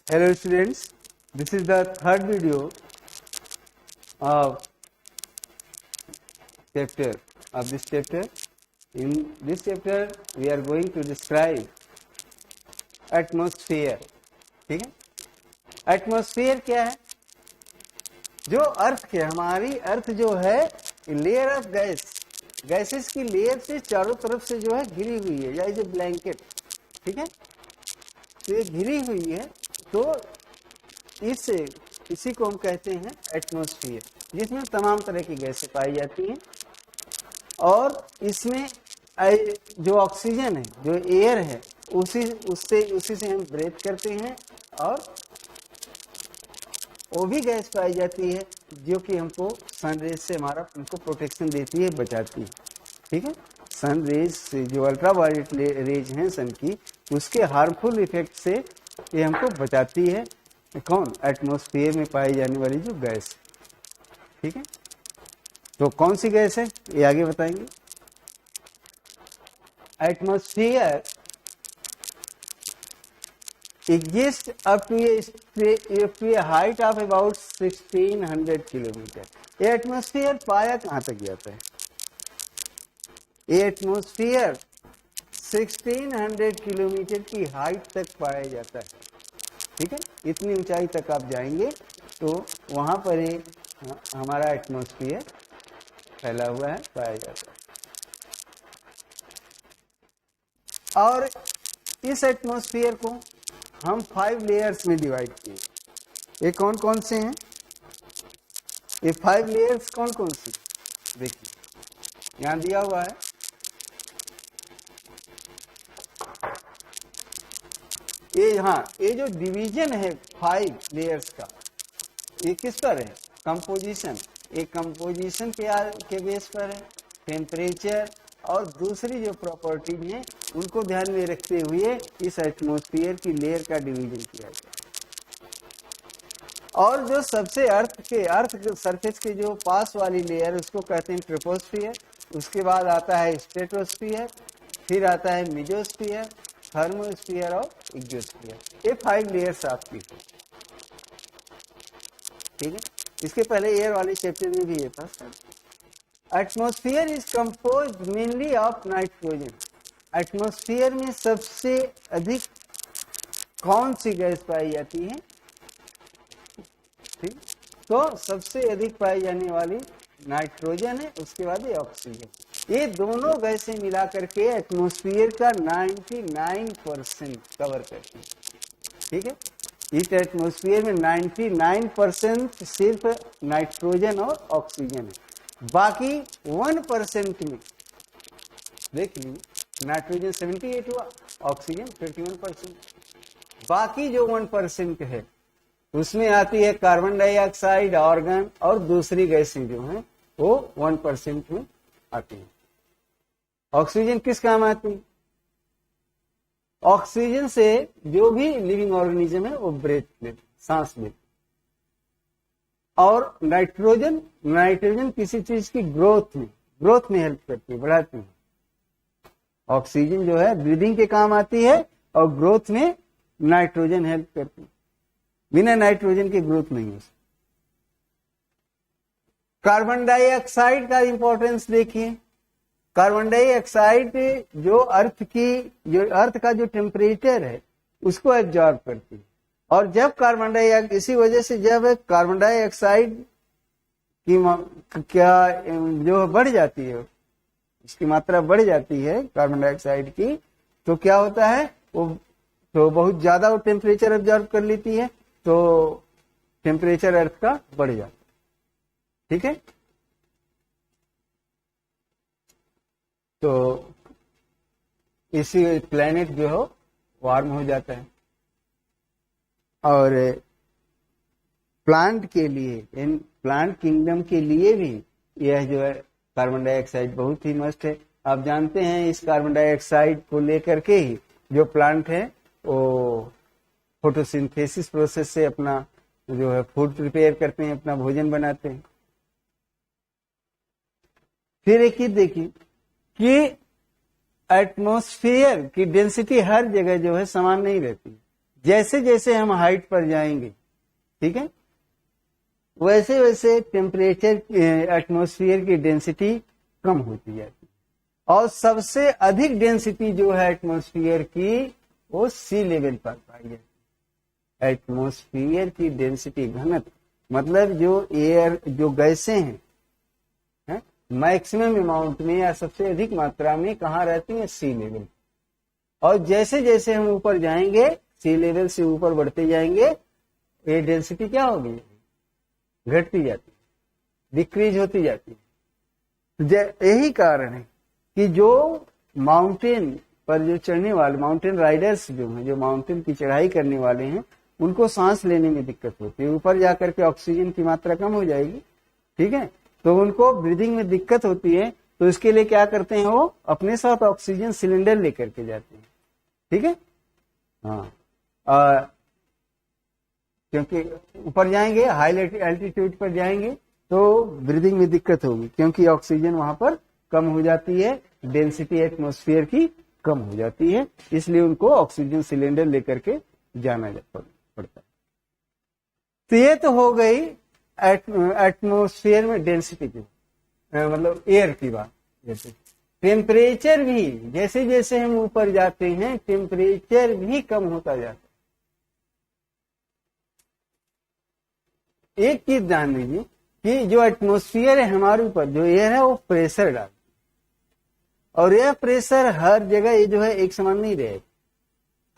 Hello students, this is the third video of this chapter. In this chapter we are going to describe atmosphere. ठीक है, atmosphere क्या है? जो अर्थ के हमारी अर्थ जो है लेयर ऑफ गैसेस की लेयर से चारों तरफ से जो है घिरी हुई है, या इज ए ब्लैंकेट. ठीक है, तो ये घिरी हुई है, तो इसी को हम कहते हैं एटमॉस्फेयर, जिसमें तमाम तरह की गैसें पाई जाती हैं. और इसमें जो ऑक्सीजन है, जो एयर है, उसी से हम ब्रेथ करते हैं, और वो भी गैस पाई जाती है जो कि हमको सन रेज से हमको प्रोटेक्शन देती है, बचाती है. ठीक है, सन रेज से जो अल्ट्रावायलेट रेज हैं सन की, उसके हार्मफुल इफेक्ट से ये हमको बचाती है. कौन? एटमॉस्फेयर में पाई जाने वाली जो गैस. ठीक है, तो कौन सी गैस है ये आगे बताएंगे. Atmosphere exists up to a height of about 1600 kilometre. ये एटमॉस्फेयर पाया कहाँ तक जाता है? ये एटमॉस्फेयर 1600 किलोमीटर की हाइट तक पाया जाता है. ठीक है, इतनी ऊंचाई तक आप जाएंगे तो वहां पर ही हमारा एटमॉस्फेयर फैला हुआ है, पाया जाता है. और इस एटमॉस्फेयर को हम 5 लेयर्स में डिवाइड किए. ये कौन कौन से हैं? ये 5 लेयर्स कौन कौन से? देखिए यहां दिया हुआ है. ये जो डिवीजन है 5 लेयर्स का, ये किस पर है? कंपोजिशन. एक कंपोजिशन के बेस पर है. टेम्परेचर और दूसरी जो प्रॉपर्टीज हैं उनको ध्यान में रखते हुए इस एटमॉस्फेयर की लेयर का डिवीजन किया गया. और जो सबसे अर्थ सरफेस के जो पास वाली लेयर, उसको कहते हैं ट्रोपोस्फियर. उसके बाद आता है स्ट्रेटोस्फियर, फिर आता है मेसोस्फियर, थर्मोस्फियर और एक्सोस्फियर. ये 5 लेयर्स आपकी. ठीक है, इसके पहले एयर वाले चैप्टर में भी ये था. Atmosphere is composed mainly of nitrogen. Atmosphere में सबसे अधिक कौन सी गैस पाई जाती है? ठीक, तो सबसे अधिक पाई जाने वाली नाइट्रोजन है, उसके बाद ये ऑक्सीजन. ये दोनों गैसें मिला करके एटमॉस्फेयर का 99% कवर करती है. ठीक है, इस एटमॉस्फेयर में 99% सिर्फ नाइट्रोजन और ऑक्सीजन है. बाकी 1% में देख लीजिए, नाइट्रोजन 78 हुआ, ऑक्सीजन 51%. बाकी जो 1% है उसमें आती है कार्बन डाइऑक्साइड, ऑर्गन और दूसरी गैसें जो हैं वो 1% में आती है. ऑक्सीजन किस काम आती है? ऑक्सीजन से जो भी लिविंग ऑर्गेनिज्म है वो ब्रेथ लेते, सांस लेते. और नाइट्रोजन किसी चीज की ग्रोथ में हेल्प करती है, बढ़ाती है. ऑक्सीजन जो है ब्रीदिंग के काम आती है और ग्रोथ में नाइट्रोजन हेल्प करती है. बिना नाइट्रोजन की ग्रोथ नहीं हो सकती. कार्बन डाइऑक्साइड का इंपॉर्टेंस देखिए. कार्बन डाइऑक्साइड जो अर्थ का जो टेम्परेचर है उसको एब्जॉर्ब करती है. और जब इसी वजह से जब कार्बन डाइऑक्साइड की जो बढ़ जाती है, उसकी मात्रा बढ़ जाती है कार्बन डाइऑक्साइड की, तो क्या होता है, वो तो बहुत ज्यादा वो टेम्परेचर एब्जॉर्ब कर लेती है, तो टेम्परेचर अर्थ का बढ़ जाता है. ठीक है, तो इसी प्लेनेट जो है वार्म हो जाता है. और प्लांट किंगडम के लिए भी यह जो है कार्बन डाइऑक्साइड बहुत ही मस्ट है. आप जानते हैं इस कार्बन डाइऑक्साइड को लेकर के ही जो प्लांट है वो फोटोसिंथेसिस प्रोसेस से अपना जो है फूड प्रिपेयर करते हैं, अपना भोजन बनाते हैं. फिर एक ही देखिए कि एटमॉस्फेयर की डेंसिटी हर जगह जो है समान नहीं रहती. जैसे जैसे हम हाइट पर जाएंगे, ठीक है, वैसे वैसे टेम्परेचर, एटमॉस्फेयर की डेंसिटी कम होती जाती है और सबसे अधिक डेंसिटी जो है एटमॉस्फेयर की वो सी लेवल पर पाई जाती है। एटमॉस्फेयर की डेंसिटी, घनत्व, मतलब जो एयर, जो गैसें हैं, मैक्सिमम अमाउंट में या सबसे अधिक मात्रा में कहाँ रहती है? सी लेवल। और जैसे जैसे हम ऊपर जाएंगे, सी लेवल से ऊपर बढ़ते जाएंगे, ये डेंसिटी क्या होगी? घटती जाती है, डिक्रीज होती जाती है। यही कारण है कि जो माउंटेन पर जो चढ़ने वाले, माउंटेन राइडर्स जो हैं, जो माउंटेन की चढ़ाई करने वाले हैं, उनको सांस लेने में दिक्कत होती है। ऊपर जाकर के ऑक्सीजन की मात्रा कम हो जाएगी, ठीक है, तो उनको ब्रीदिंग में दिक्कत होती है। तो इसके लिए क्या करते हैं? वो अपने साथ ऑक्सीजन सिलेंडर लेकर के जाते हैं, ठीक है। हाँ, क्योंकि ऊपर जाएंगे, हाई एल्टीट्यूड पर जाएंगे तो ब्रीदिंग में दिक्कत होगी, क्योंकि ऑक्सीजन वहां पर कम हो जाती है, डेंसिटी एटमॉस्फेयर की कम हो जाती है, इसलिए उनको ऑक्सीजन सिलेंडर लेकर के जाना पड़ता है। तो ये तो हो गई एटमॉस्फेयर में डेंसिटी की, मतलब एयर की बात। जैसे टेम्परेचर भी, जैसे जैसे हम ऊपर जाते हैं टेम्परेचर भी कम होता जाता है। एक चीज ध्यान दीजिए कि जो एटमॉस्फेयर है हमारे ऊपर, जो एयर है वो प्रेशर डालता है, और यह प्रेशर हर जगह ये जो है एक समान नहीं रहेगा,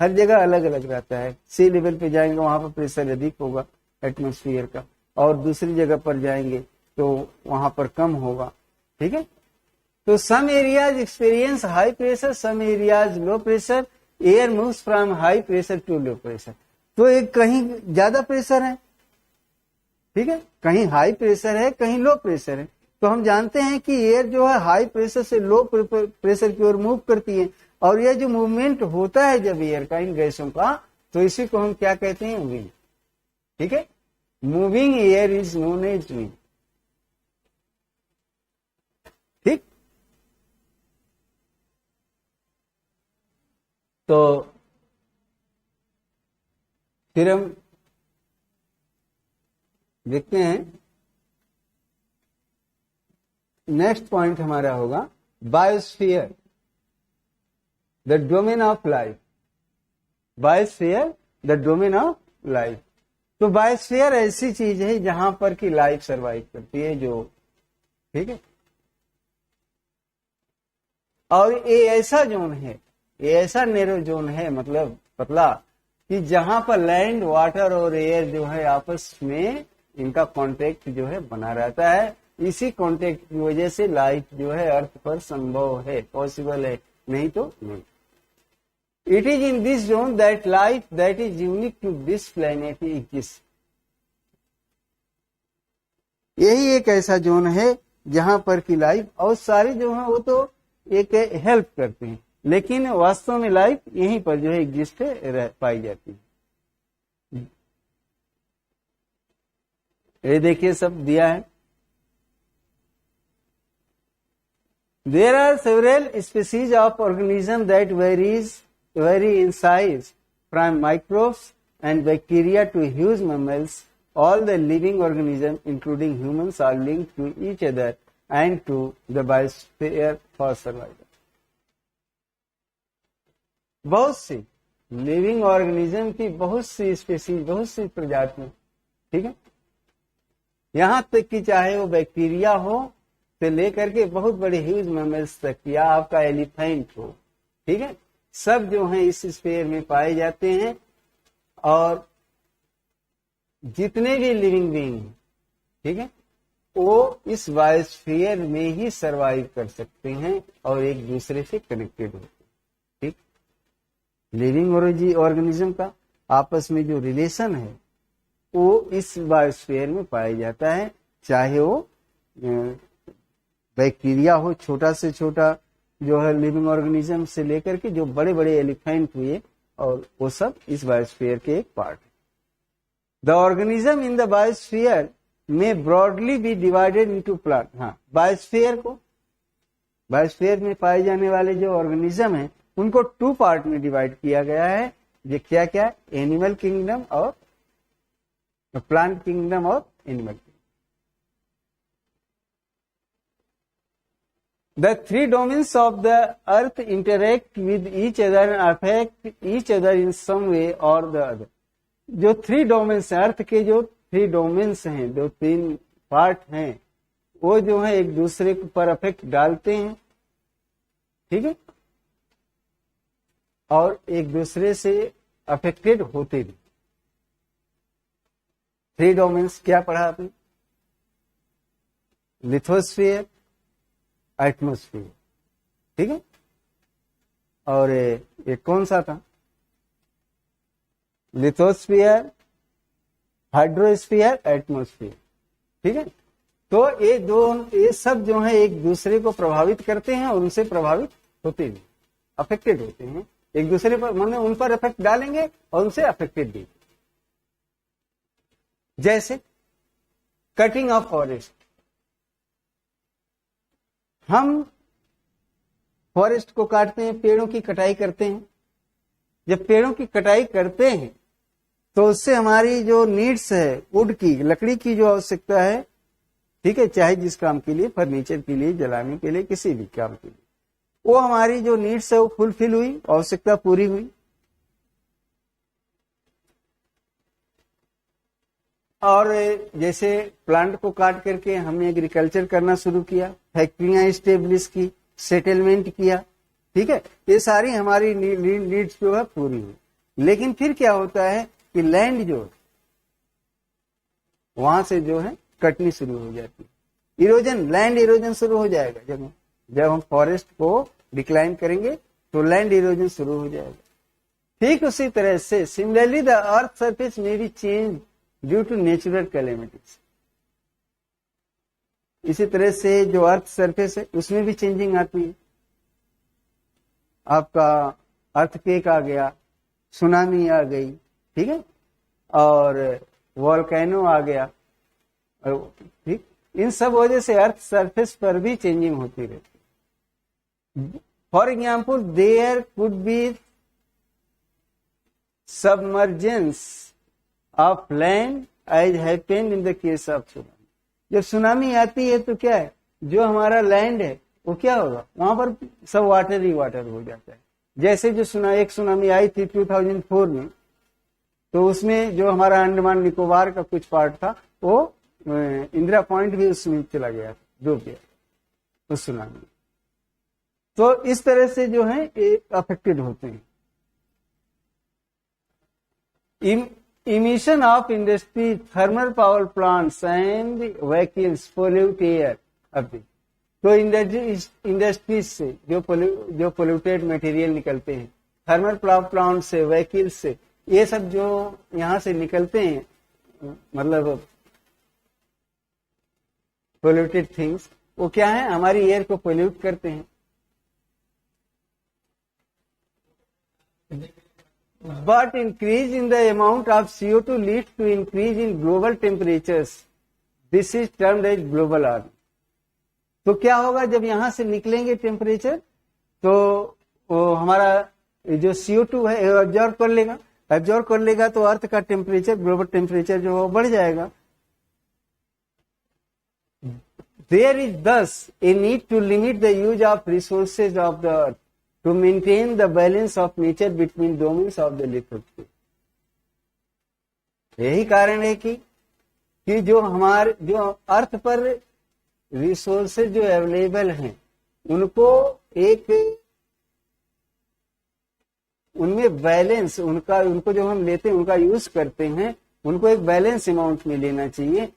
हर जगह अलग अलग रहता है। सी लेवल पे जाएंगे वहां पर प्रेशर अधिक होगा एटमॉस्फेयर का, और दूसरी जगह पर जाएंगे तो वहां पर कम होगा, ठीक है। तो some areas experience high pressure, some areas low pressure, air moves from high pressure to low pressure. तो एक कहीं ज्यादा प्रेशर है, ठीक है, कहीं हाई प्रेशर है, कहीं लो प्रेशर है। तो हम जानते हैं कि एयर जो है हाई प्रेशर से लो प्रेशर की ओर मूव करती है, और यह जो मूवमेंट होता है जब एयर का, इन गैसों का, तो इसी को हम क्या कहते हैं? विंड, ठीक है। Moving air is known as wind, ठीक। तो फिर हम देखते हैं, नेक्स्ट पॉइंट हमारा होगा biosphere, the domain of life. Biosphere the domain of life. तो बायोस्फीयर ऐसी चीज है जहां पर की लाइफ सरवाइव करती है, जो, ठीक है। और ये ऐसा जोन है, ये ऐसा नैरो जोन है, मतलब पतला, कि जहां पर लैंड, वाटर और एयर जो है आपस में इनका कांटेक्ट जो है बना रहता है। इसी कांटेक्ट की वजह से लाइफ जो है अर्थ पर संभव है, पॉसिबल है, नहीं तो नहीं। It is in this zone that life that is unique to this planet exist. यही एक ऐसा जोन है जहां पर की लाइफ, और सारी जो है वो तो एक हेल्प करते हैं, लेकिन वास्तव में लाइफ यहीं पर जो है एग्जिस्ट पाई जाती है। ये देखिए सब दिया है। There are several species of organisms that vary in size, from microbes and bacteria to huge mammals. All the living organisms, including humans, are linked to each other and to the biosphere for survival. बहुत सी living organism की बहुत सी species, बहुत सी प्रजातियां, ठीक है। यहां तक कि चाहे वो बैक्टीरिया हो से लेकर के बहुत बड़े ह्यूज मैमल्स तक, या आपका एलिफेंट हो, ठीक है, सब जो हैं इस स्फीयर में पाए जाते हैं। और जितने भी लिविंग बीइंग हैं, ठीक है, वो इस बायोस्फीयर में ही सरवाइव कर सकते हैं और एक दूसरे से कनेक्टेड होते हैं, ठीक। लिविंग ऑर्गेनिज्म का आपस में जो रिलेशन है वो इस बायोस्फीयर में पाया जाता है, चाहे वो बैक्टीरिया हो, छोटा से छोटा जो है लिविंग ऑर्गेनिज्म, से लेकर के जो बड़े बड़े एलिफेंट हुए, और वो सब इस बायोस्फीयर के एक पार्ट है। The organism in the biosphere में broadly be divided into plant. हाँ, बायोस्फीयर में पाए जाने वाले जो ऑर्गेनिज्म हैं उनको टू पार्ट में डिवाइड किया गया है। ये क्या क्या है, एनिमल किंगडम और प्लांट किंगडम और animal kingdom. The three domains of the earth interact with each other and affect each other in some way or the other. जो थ्री डोमेन्स हैं, अर्थ के जो थ्री डोमेन्स हैं, जो तीन पार्ट हैं, वो जो है एक दूसरे पर अफेक्ट डालते हैं, ठीक है, और एक दूसरे से अफेक्टेड होते भी। थ्री डोमेन्स क्या पढ़ा आपने, लिथोस्फीयर, एटमोस्फीयर, ठीक है, और एक कौन सा था, लिथोस्फीयर, हाइड्रोस्फीयर, एटमोस्फीयर, ठीक है। तो ये सब जो है एक दूसरे को प्रभावित करते हैं और उनसे प्रभावित होते भी, अफेक्टेड होते हैं, एक दूसरे पर माने उन पर इफेक्ट डालेंगे और उनसे अफेक्टेड भी। जैसे कटिंग ऑफ फॉरेस्ट, हम फॉरेस्ट को काटते हैं, पेड़ों की कटाई करते हैं। जब पेड़ों की कटाई करते हैं तो उससे हमारी जो नीड्स है, वुड की, लकड़ी की जो आवश्यकता है, ठीक है, चाहे जिस काम के लिए, फर्नीचर के लिए, जलाने के लिए, किसी भी काम के लिए, वो हमारी जो नीड्स है वो फुलफिल हुई, आवश्यकता पूरी हुई। और जैसे प्लांट को काट करके हमने एग्रीकल्चर करना शुरू किया, फैक्ट्रियां स्टेब्लिश की, सेटलमेंट किया, ठीक है, ये सारी हमारी नीड्स जो है पूरी हुई। लेकिन फिर क्या होता है कि लैंड जो वहां से जो है कटनी शुरू हो जाती है, इरोजन, लैंड इरोजन शुरू हो जाएगा। जब हम फॉरेस्ट को डिक्लाइन करेंगे तो लैंड इरोजन शुरू हो जाएगा। ठीक उसी तरह से similarly the earth surface may be change due to natural calamities. इसी तरह से जो अर्थ सरफेस है उसमें भी चेंजिंग आती है। आपका अर्थक्वेक आ गया, सुनामी आ गई, ठीक है, और वोल्केनो आ गया, ठीक, इन सब वजह से अर्थ सरफेस पर भी चेंजिंग होती रहती है। For example there could be submergence of land as happened in the case of tsunami. जब सुनामी आती है तो क्या है, जो हमारा लैंड है वो क्या होगा, वहां पर सब वाटर ही वाटर हो जाता है। जैसे जो एक सुनामी आई थी 2004 में, तो उसमें जो हमारा अंडमान निकोबार का कुछ पार्ट था वो इंदिरा पॉइंट भी उसमें चला गया, डूब गया उस सुनामी। तो इस तरह से जो है अफेक्टेड होते हैं। Emission of industry, thermal power plants and vehicles pollute air. अब तो इंडस्ट्रीज से जो पोल्यूटेड मटेरियल निकलते हैं, थर्मल पावर प्लांट से, व्हीकल्स से, ये सब जो यहां से निकलते हैं, मतलब पोल्यूटेड थिंग्स, वो क्या है, हमारी एयर को पोल्यूट करते हैं। But increase in the amount of CO2 leads to increase in global temperatures. This is termed as global warming. तो क्या होगा, जब यहां से निकलेंगे टेम्परेचर तो हमारा जो CO2 है एब्जॉर्ब कर लेगा, तो अर्थ का टेम्परेचर, ग्लोबल टेम्परेचर जो है बढ़ जाएगा। There is thus a need to limit the use of resources of the earth to maintain the balance of nature between domains of the lithosphere. यही कारण है कि जो अर्थ पर रिसोर्सेज जो अवेलेबल हैं, उनको उनमें बैलेंस, उनको जो हम लेते हैं, उनका यूज करते हैं, उनको एक बैलेंस अमाउंट में लेना चाहिए,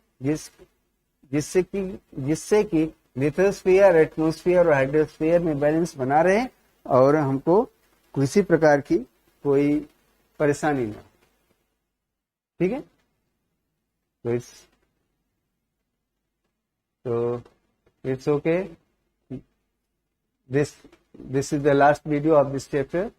जिससे कि लिथोस्फीयर, एटमॉस्फेयर और हाइड्रोस्फीयर में बैलेंस बना रहे और हमको किसी प्रकार की कोई परेशानी ना, ठीक है। तो it's okay, this is the last video of this chapter.